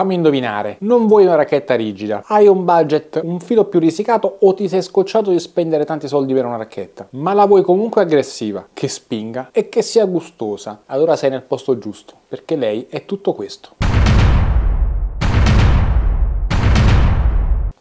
fammi indovinare, non vuoi una racchetta rigida, hai un budget un filo più risicato o ti sei scocciato di spendere tanti soldi per una racchetta, ma la vuoi comunque aggressiva, che spinga e che sia gustosa, allora sei nel posto giusto, perché lei è tutto questo.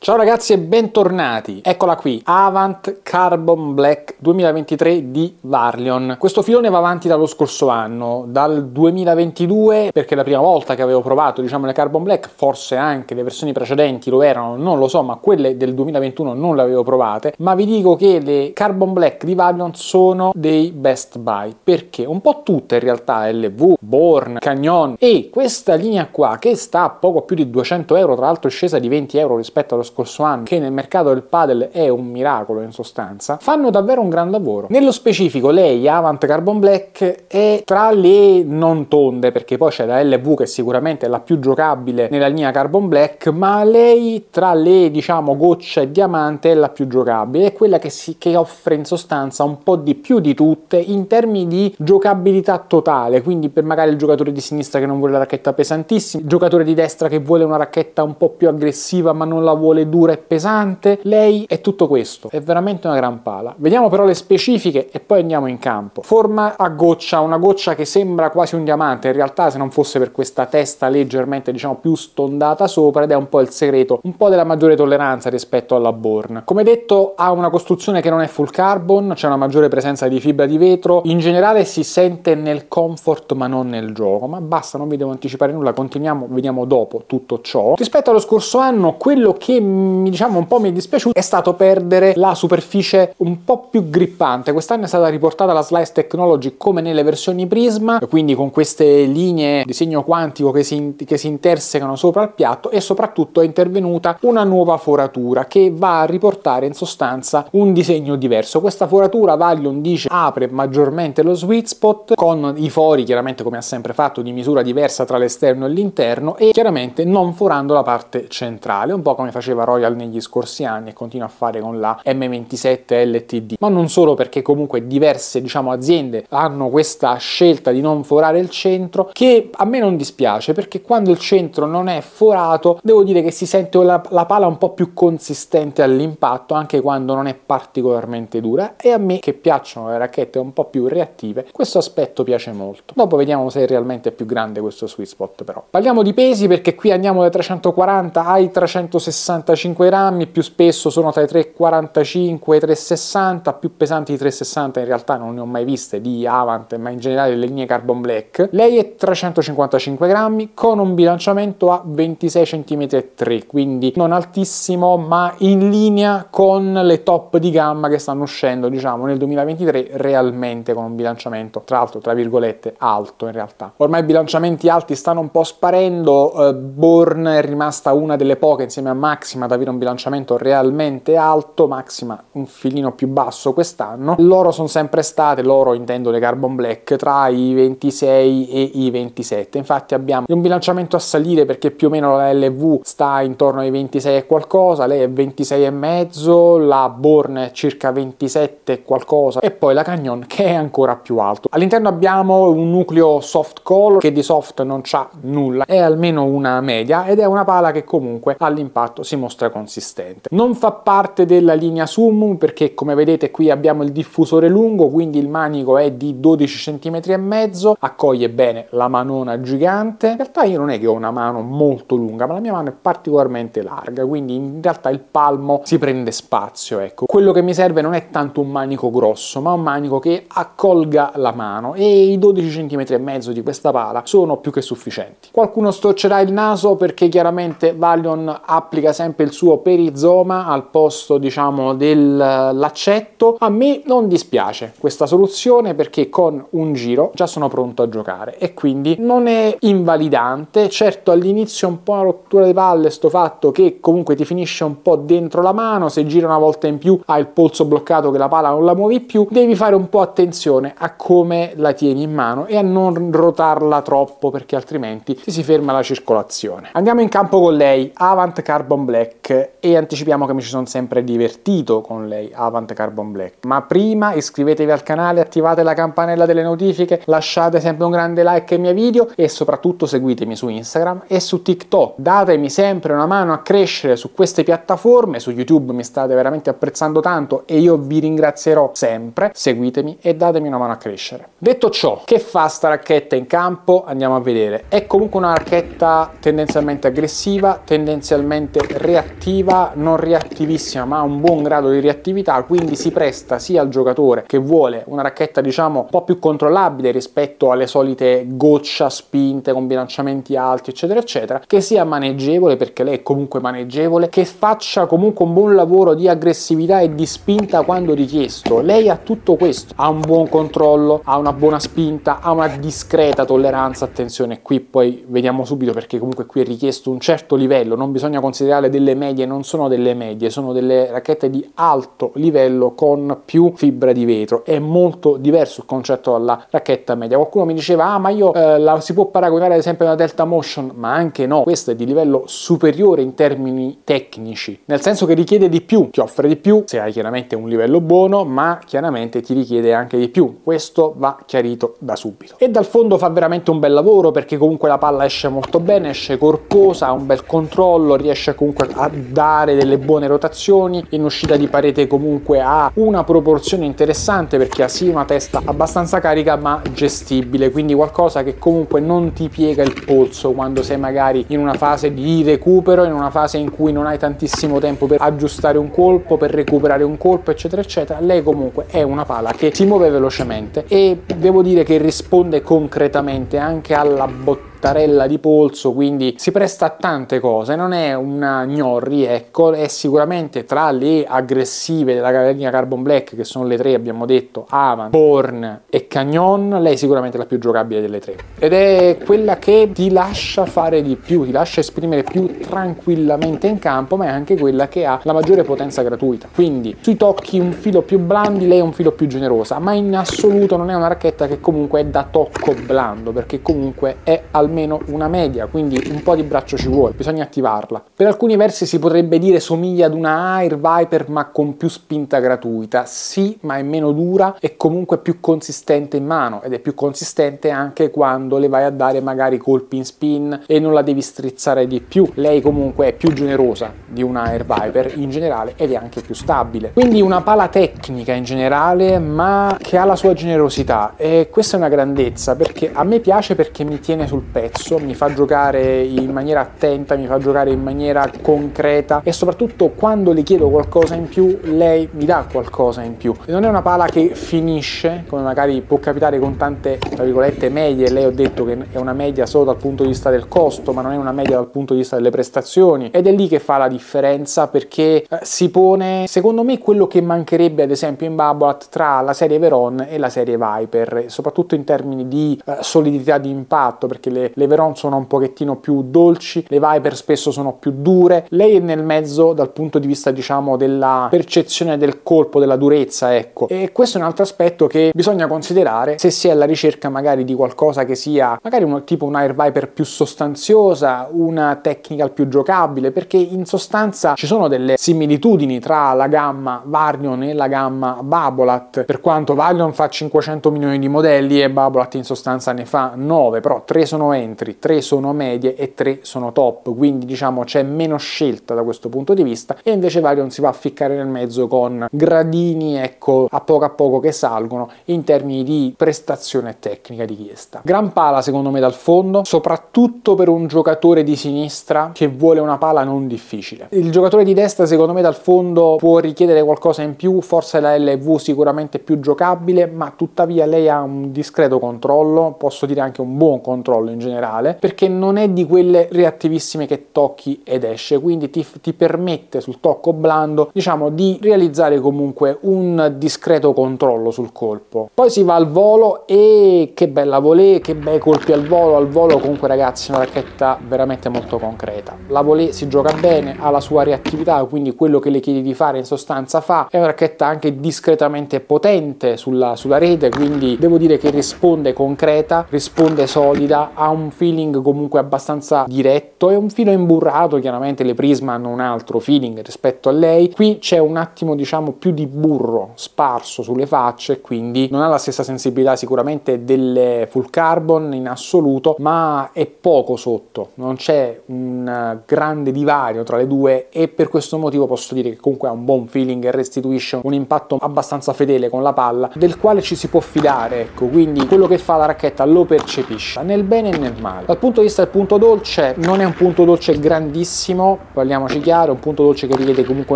Ciao ragazzi e bentornati, eccola qui, Avant Carbon Black 2023 di Varlion. Questo filone va avanti dallo scorso anno, dal 2022, perché la prima volta che avevo provato, diciamo, le Carbon Black, forse anche le versioni precedenti lo erano, non lo so, ma quelle del 2021 non le avevo provate, ma vi dico che le Carbon Black di Varlion sono dei best buy, perché un po' tutte in realtà, LV, Born, Canyon e questa linea qua che sta a poco più di 200 euro, tra l'altro è scesa di 20 euro rispetto allo scorso anno, che nel mercato del padel è un miracolo in sostanza, fanno davvero un gran lavoro. Nello specifico lei, Avant Carbon Black, è tra le non tonde, perché poi c'è la LV che sicuramente è la più giocabile nella linea Carbon Black, ma lei tra le, diciamo, goccia e diamante è la più giocabile, è quella che offre in sostanza un po' di più di tutte in termini di giocabilità totale, quindi per magari il giocatore di sinistra che non vuole la racchetta pesantissima, il giocatore di destra che vuole una racchetta un po' più aggressiva ma non la vuole dura e pesante, lei è tutto questo, è veramente una gran pala. Vediamo però le specifiche e poi andiamo in campo. Forma a goccia, una goccia che sembra quasi un diamante, in realtà se non fosse per questa testa leggermente, diciamo, più stondata sopra, ed è un po' il segreto, un po' della maggiore tolleranza rispetto alla Born. Come detto, ha una costruzione che non è full carbon, c'è una maggiore presenza di fibra di vetro, in generale si sente nel comfort ma non nel gioco, ma basta, non vi devo anticipare nulla, continuiamo, vediamo dopo tutto ciò. Rispetto allo scorso anno, quello che diciamo un po' mi è dispiaciuto è stato perdere la superficie un po' più grippante. Quest'anno è stata riportata la Slice Technology come nelle versioni Prisma, quindi con queste linee di segno quantico che si intersecano sopra il piatto, e soprattutto è intervenuta una nuova foratura che va a riportare in sostanza un disegno diverso. Questa foratura, Varlion dice, apre maggiormente lo sweet spot con i fori, chiaramente come ha sempre fatto, di misura diversa tra l'esterno e l'interno, e chiaramente non forando la parte centrale, un po' come faceva Royal negli scorsi anni e continua a fare con la M27 LTD. Ma non solo, perché comunque diverse, diciamo, aziende hanno questa scelta di non forare il centro, che a me non dispiace, perché quando il centro non è forato devo dire che si sente la pala un po' più consistente all'impatto, anche quando non è particolarmente dura, e a me, che piacciono le racchette un po' più reattive, questo aspetto piace molto. Dopo vediamo se è realmente più grande questo sweet spot. Però parliamo di pesi, perché qui andiamo dai 340 ai 365 grammi, più spesso sono tra i 345 e i 360, più pesanti di 360 in realtà non ne ho mai viste di Avant, ma in generale le linee Carbon Black. Lei è 355 grammi con un bilanciamento a 26 cm e 3, quindi non altissimo, ma in linea con le top di gamma che stanno uscendo, diciamo, nel 2023, realmente con un bilanciamento, tra l'altro, tra virgolette, alto in realtà. Ormai i bilanciamenti alti stanno un po' sparendo, Born è rimasta una delle poche insieme a Maxima ad avere un bilanciamento realmente alto, Maxima un filino più basso quest'anno. Loro sono sempre state, loro intendo le Carbon Black, tra i 26 e i 27, infatti abbiamo un bilanciamento a salire perché più o meno la LV sta intorno ai 26 e qualcosa, lei è 26 e mezzo, la Born è circa 27 e qualcosa, e poi la Canyon che è ancora più alto. All'interno abbiamo un nucleo soft color che di soft non c'ha nulla, è almeno una media, ed è una pala che comunque all'impatto si mostra consistente. Non fa parte della linea Summum perché, come vedete, qui abbiamo il diffusore lungo, quindi il manico è di 12 cm e mezzo, accoglie bene la manona gigante. In realtà io non è che ho una mano molto lunga, ma la mia mano è particolarmente larga, quindi in realtà il palmo si prende spazio, ecco. Quello che mi serve non è tanto un manico grosso, ma un manico che accolga la mano, e i 12 cm e mezzo di questa pala sono più che sufficienti. Qualcuno storcerà il naso perché chiaramente Varlion applica sempre il suo perizoma al posto, diciamo, del laccetto. A me non dispiace questa soluzione perché con un giro già sono pronto a giocare e quindi non è invalidante. Certo, all'inizio un po' una rottura di palle sto fatto che comunque ti finisce un po' dentro la mano, se gira una volta in più hai il polso bloccato che la pala non la muovi più, devi fare un po' attenzione a come la tieni in mano e a non rotarla troppo perché altrimenti si ferma la circolazione. Andiamo in campo con lei, Avant Carbon Black. Black, e anticipiamo che mi ci sono sempre divertito con lei, Avant Carbon Black. Ma prima iscrivetevi al canale, attivate la campanella delle notifiche, lasciate sempre un grande like ai miei video e soprattutto seguitemi su Instagram e su TikTok. Datemi sempre una mano a crescere su queste piattaforme. Su YouTube mi state veramente apprezzando tanto e io vi ringrazierò sempre. Seguitemi e datemi una mano a crescere. Detto ciò, che fa sta racchetta in campo? Andiamo a vedere. È comunque una racchetta tendenzialmente aggressiva, tendenzialmente reattiva, non reattivissima ma ha un buon grado di reattività, quindi si presta sia al giocatore che vuole una racchetta diciamo un po' più controllabile rispetto alle solite goccia spinte con bilanciamenti alti eccetera eccetera, che sia maneggevole, perché lei è comunque maneggevole, che faccia comunque un buon lavoro di aggressività e di spinta quando richiesto. Lei ha tutto questo, ha un buon controllo, ha una buona spinta, ha una discreta tolleranza. Attenzione, qui poi vediamo subito perché comunque qui è richiesto un certo livello, non bisogna considerare delle medie, non sono delle medie, sono delle racchette di alto livello con più fibra di vetro. È molto diverso il concetto dalla racchetta media. Qualcuno mi diceva ma io la si può paragonare ad esempio a una Delta Motion, ma anche no, questa è di livello superiore in termini tecnici, nel senso che richiede di più, ti offre di più se hai chiaramente un livello buono, ma chiaramente ti richiede anche di più. Questo va chiarito da subito. E dal fondo fa veramente un bel lavoro, perché comunque la palla esce molto bene, esce corposa, ha un bel controllo, riesce comunque a dare delle buone rotazioni, in uscita di parete comunque ha una proporzione interessante perché ha sì una testa abbastanza carica ma gestibile, quindi qualcosa che comunque non ti piega il polso quando sei magari in una fase di recupero, in una fase in cui non hai tantissimo tempo per aggiustare un colpo, per recuperare un colpo eccetera eccetera. Lei comunque è una pala che si muove velocemente e devo dire che risponde concretamente anche alla bottarella di polso, quindi si presta a tante cose, non è una gnorri, ecco. È sicuramente tra le aggressive della linea Carbon Black, che sono le tre, abbiamo detto, Avant, Born e Canyon, lei è sicuramente la più giocabile delle tre ed è quella che ti lascia fare di più, ti lascia esprimere più tranquillamente in campo, ma è anche quella che ha la maggiore potenza gratuita. Quindi sui tocchi un filo più blandi lei è un filo più generosa, ma in assoluto non è una racchetta che comunque è da tocco blando, perché comunque è almeno una media, quindi un po' di braccio ci vuole, bisogna attivarla. Per alcuni versi si potrebbe dire somiglia ad una Air Viper ma con più spinta gratuita, sì, ma è meno dura e comunque più consistente in mano, ed è più consistente anche quando le vai a dare magari colpi in spin e non la devi strizzare di più. Lei comunque è più generosa di una Air Viper in generale ed è anche più stabile, quindi una pala tecnica in generale ma che ha la sua generosità, e questa è una grandezza, perché a me piace, perché mi tiene sul pezzo, mi fa giocare in maniera attenta, mi fa giocare in maniera concreta e soprattutto quando le chiedo qualcosa in più lei mi dà qualcosa in più. E non è una pala che finisce come magari può capitare con tante tra virgolette medie. Lei ho detto che è una media solo dal punto di vista del costo, ma non è una media dal punto di vista delle prestazioni, ed è lì che fa la differenza, perché si pone secondo me quello che mancherebbe ad esempio in Babolat tra la serie Veron e la serie Viper, soprattutto in termini di solidità di impatto, perché le Veron sono un pochettino più dolci, le Viper spesso sono più dure. Lei è nel mezzo dal punto di vista diciamo della percezione del colpo, della durezza, ecco, e questo è un altro aspetto che bisogna considerare se si è alla ricerca magari di qualcosa che sia magari tipo un Air Viper più sostanziosa, una technical più giocabile, perché in sostanza ci sono delle similitudini tra la gamma Varlion e la gamma Babolat, per quanto Varlion fa 500 milioni di modelli e Babolat in sostanza ne fa 9, però 3 sono entry, 3 sono medie e 3 sono top, quindi diciamo c'è meno scelta da questo punto di vista, e invece Varion si va a ficcare nel mezzo con gradini, ecco, a poco che salgono in termini di prestazione tecnica richiesta. Gran pala secondo me dal fondo, soprattutto per un giocatore di sinistra che vuole una pala non difficile. Il giocatore di destra secondo me dal fondo può richiedere qualcosa in più, forse la LV sicuramente più giocabile, ma tuttavia lei ha un discreto controllo, posso dire anche un buon controllo in generale, perché non è di quelle reattivissime che tocchi ed esce, quindi ti permette sul tocco blando diciamo di realizzare comunque un discreto controllo sul colpo. Poi si va al volo e che bella volée, che bei colpi al volo comunque ragazzi, una racchetta veramente molto concreta. La volée si gioca bene, ha la sua reattività, quindi quello che le chiedi di fare in sostanza fa. È una racchetta anche discretamente potente sulla rete, quindi devo dire che risponde concreta, risponde solida, ha un feeling comunque abbastanza diretto, è un filo imburrato, chiaramente le Prisma hanno un altro feeling rispetto a lei, qui c'è un attimo diciamo più di burro sparso sulle facce, quindi non ha la stessa sensibilità sicuramente delle full carbon in assoluto, ma è poco sotto, non c'è un grande divario tra le due e per questo motivo posso dire che comunque ha un buon feeling e restituisce un impatto abbastanza fedele con la palla, del quale ci si può fidare, ecco, quindi quello che fa la racchetta lo percepisce nel bene e nel male. Dal punto di vista del punto dolce, non è un punto dolce grandissimo, parliamoci chiaro, è un punto dolce che richiede comunque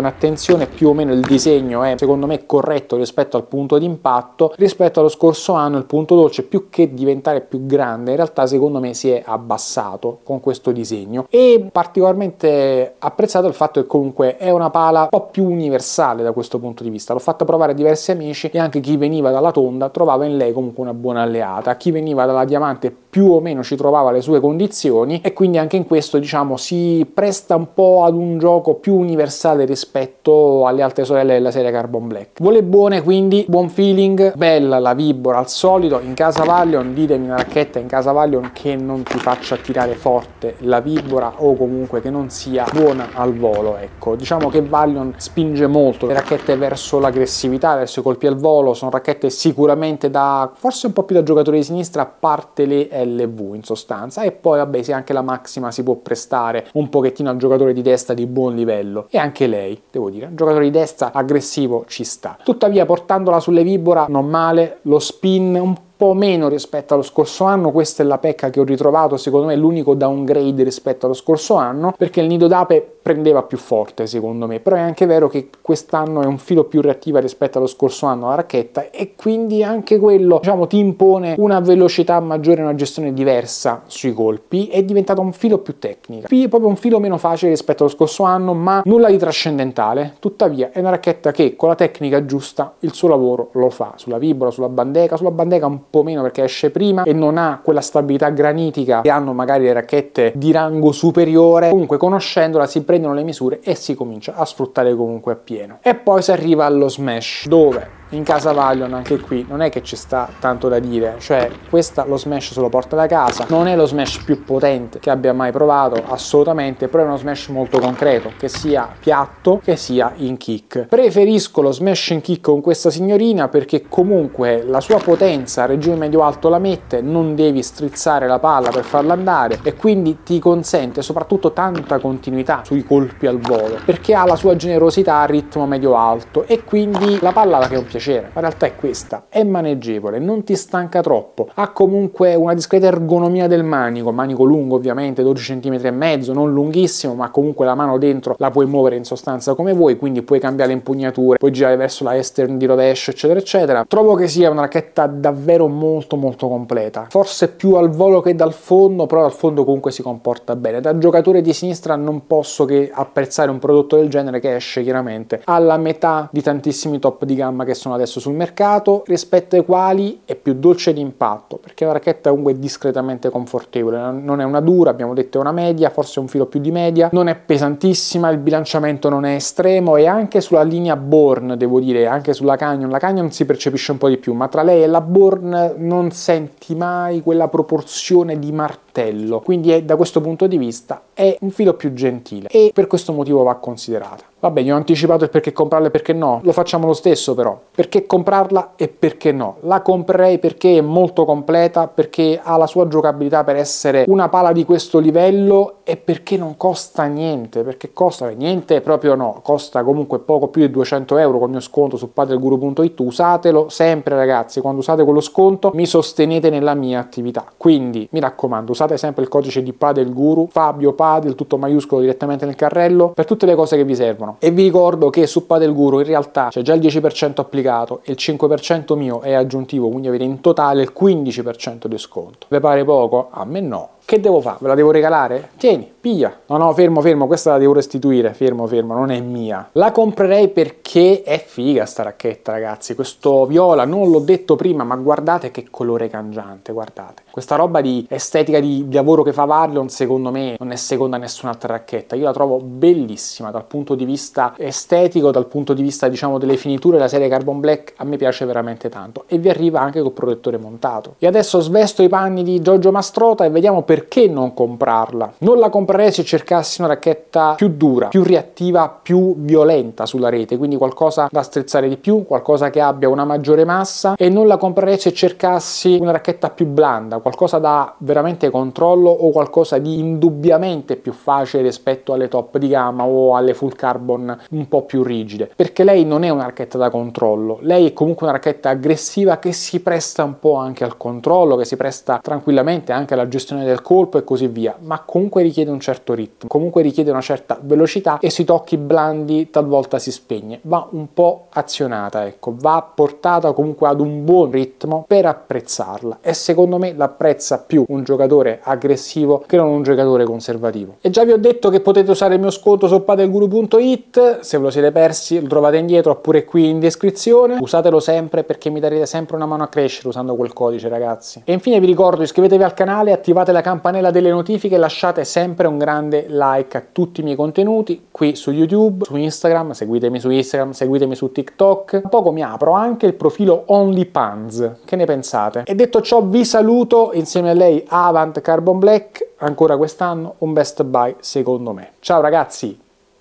un'attenzione, più o meno il disegno è secondo me corretto rispetto al punto di impatto. Rispetto allo scorso anno il punto dolce, più che diventare più grande, in realtà secondo me si è abbassato con questo disegno, e particolarmente apprezzato il fatto che comunque è una pala un po' più universale da questo punto di vista. L'ho fatta provare a diversi amici e anche chi veniva dalla tonda trovava in lei comunque una buona alleata, chi veniva dalla diamante più o meno ci trovava le sue condizioni, e quindi anche in questo diciamo si presta un po' ad un gioco più universale rispetto alle altre sorelle della serie Carbon Black. Vole buone, quindi buon feeling, bella la vibora al solito. In casa Valion ditemi una racchetta in casa Valion che non ti faccia tirare forte la vibora o comunque che non sia buona al volo, ecco. Diciamo che Valion spinge molto le racchette verso l'aggressività, verso i colpi al volo, sono racchette sicuramente da forse un po' più da giocatore di sinistra, a parte le LV in sostanza, e poi vabbè sì, anche la Maxima si può prestare un pochettino al giocatore di destra di buon livello, e anche lei devo dire, un giocatore di destra aggressivo ci sta. Tuttavia portandola sulle vibora non male, lo spin un po' meno rispetto allo scorso anno, questa è la pecca che ho ritrovato, secondo me l'unico downgrade rispetto allo scorso anno, perché il nido d'ape prendeva più forte secondo me, però è anche vero che quest'anno è un filo più reattiva rispetto allo scorso anno la racchetta, e quindi anche quello diciamo ti impone una velocità maggiore, una gestione diversa sui colpi, è diventata un filo più tecnica, proprio un filo meno facile rispetto allo scorso anno, ma nulla di trascendentale. Tuttavia è una racchetta che con la tecnica giusta il suo lavoro lo fa, sulla vibora, sulla bandeca un po' meno perché esce prima e non ha quella stabilità granitica che hanno magari le racchette di rango superiore. Comunque conoscendola si prendono le misure e si comincia a sfruttare comunque appieno. E poi si arriva allo smash, dove in casa Valion anche qui non è che ci sta tanto da dire, cioè questa lo smash se lo porta da casa, non è lo smash più potente che abbia mai provato assolutamente, però è uno smash molto concreto, che sia piatto che sia in kick. Preferisco lo smash in kick con questa signorina perché comunque la sua potenza regime medio alto la mette, non devi strizzare la palla per farla andare, e quindi ti consente soprattutto tanta continuità sui colpi al volo, perché ha la sua generosità a ritmo medio alto, e quindi la palla che è un piacere. Ma in realtà è questa, è maneggevole, non ti stanca troppo, ha comunque una discreta ergonomia del manico lungo ovviamente, 12 cm e mezzo, non lunghissimo, ma comunque la mano dentro la puoi muovere in sostanza come vuoi, quindi puoi cambiare le impugnature, puoi girare verso la eastern di rovescio eccetera eccetera. Trovo che sia una racchetta davvero molto completa, forse più al volo che dal fondo, però dal fondo comunque si comporta bene. Da giocatore di sinistra non posso che apprezzare un prodotto del genere, che esce chiaramente alla metà di tantissimi top di gamma che sono adesso sul mercato, rispetto ai quali è più dolce di impatto, perché la racchetta comunque è discretamente confortevole, non è una dura, abbiamo detto è una media, forse un filo più di media, non è pesantissima, il bilanciamento non è estremo, e anche sulla linea Born devo dire, anche sulla Canyon, la Canyon si percepisce un po' di più, ma tra lei e la Born non senti mai quella proporzione di martello, quindi da questo punto di vista è un filo più gentile, e per questo motivo va considerata. Vabbè, vi ho anticipato il perché comprarla e perché no, lo facciamo lo stesso però. Perché comprarla e perché no? La comprerei perché è molto completa, perché ha la sua giocabilità per essere una pala di questo livello, e perché non costa niente, perché costa niente proprio no, costa comunque poco più di 200 euro con il mio sconto su padelguru.it, usatelo sempre ragazzi, quando usate quello sconto mi sostenete nella mia attività, quindi mi raccomando usate sempre il codice di Padelguru, Fabio Padel, tutto maiuscolo direttamente nel carrello, per tutte le cose che vi servono. E vi ricordo che su Padelguru in realtà c'è già il 10% applicato e il 5% mio è aggiuntivo, quindi avete in totale il 15% di sconto. Vi pare poco? A me no. Che devo fare? Ve la devo regalare? Tieni, piglia. No, fermo, questa la devo restituire, fermo, non è mia. La comprerei perché è figa sta racchetta, ragazzi. Questo viola, non l'ho detto prima, ma guardate che colore cangiante, guardate. Questa roba di estetica di lavoro che fa Valion, secondo me, non è seconda a nessun'altra racchetta. Io la trovo bellissima dal punto di vista estetico, dal punto di vista, diciamo, delle finiture della serie Carbon Black, a me piace veramente tanto. E vi arriva anche col protettore montato. E adesso svesto i panni di Giorgio Mastrota e vediamo per perché non comprarla? Non la comprerei se cercassi una racchetta più dura, più reattiva, più violenta sulla rete, quindi qualcosa da strizzare di più, qualcosa che abbia una maggiore massa, e non la comprerei se cercassi una racchetta più blanda, qualcosa da veramente controllo o qualcosa di indubbiamente più facile rispetto alle top di gamma o alle full carbon un po' più rigide, perché lei non è una racchetta da controllo, lei è comunque una racchetta aggressiva che si presta un po' anche al controllo, che si presta tranquillamente anche alla gestione del colpo e così via, ma comunque richiede un certo ritmo, comunque richiede una certa velocità e sui tocchi blandi talvolta si spegne, va un po' azionata, ecco, va portata comunque ad un buon ritmo per apprezzarla, e secondo me l'apprezza più un giocatore aggressivo che non un giocatore conservativo. E già vi ho detto che potete usare il mio sconto su padelguru.it, se ve lo siete persi lo trovate indietro oppure qui in descrizione, usatelo sempre perché mi darete sempre una mano a crescere usando quel codice, ragazzi. E infine vi ricordo, iscrivetevi al canale, attivate la campanella delle notifiche e lasciate sempre un grande like a tutti i miei contenuti qui su YouTube, su Instagram, seguitemi su TikTok. Tra poco mi apro anche il profilo OnlyPans, che ne pensate? E detto ciò vi saluto, insieme a lei Avant Carbon Black, ancora quest'anno un best buy secondo me. Ciao ragazzi,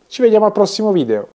ci vediamo al prossimo video.